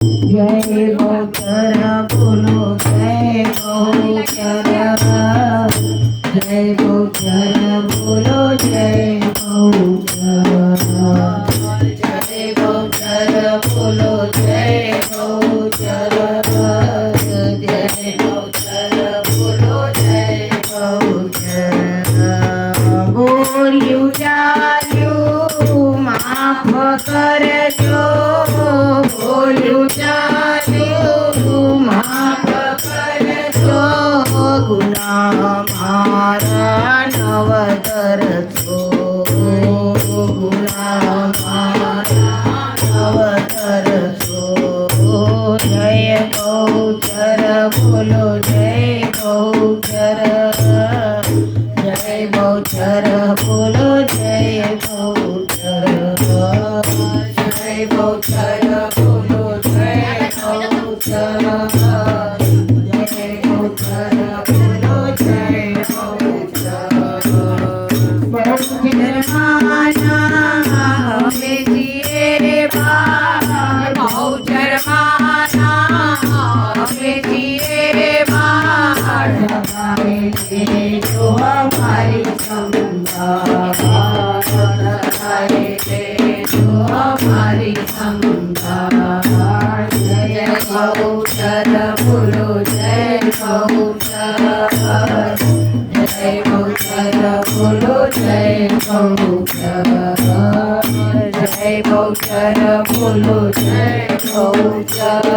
जय बहुचर बोलो जय बहुचर। जय बहुचर बोलो जय बहुचर। जय बहुचर बोलो जय बहुचर। जय बहुचर बोलो जय बहुचर। बोल्યું ચાલ્યું માફ કરજો, બોલ્યું ચાલ્યું માફ કરજો, ગુના મારા નવ કરજો, ગુના મારા નવ કરજો। જય ગૌચર બોલો જય ગૌચર। जय बहुचर बोलो जय बहुचर। जय बहुचर बोलो जय बहुचर। जय बहुचर बोलो जय बहुचर। बहुचर माना हमें जिए बार, बहुचर माना हमें जिए बार। लगाए जो हमारी संभाल, जो हमारी संभाल। जय बहुचर बोलो जय बहुचर। जय बहुचर बोलो जय बहुचर। जय बहुचर बोलो जय बहुचर।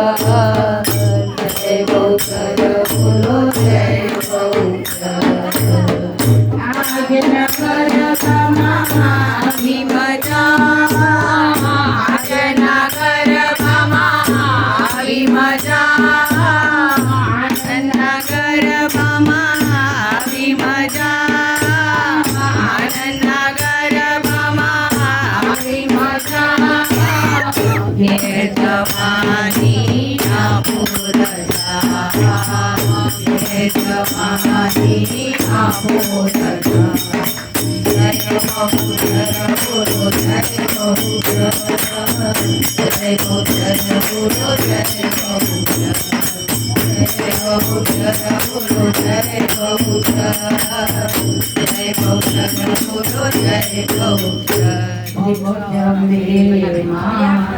जय बहुचर बोलो जय बहुचर। आज नगर भीम जा, आज नगर भीम जा, आज नगर भीम जा, आज नगर भीम जा। ये जवानी ना पूरजा, ये जवानी ना पूरजा। जय बहुचर बोलो जय बहुचर। जय बहुचर बोलो जय बहुचर। जय बहुचर बोलो जय बहुचर। जय बहुचर बोलो जय बहुचर। जय बहुचर मेरे माँ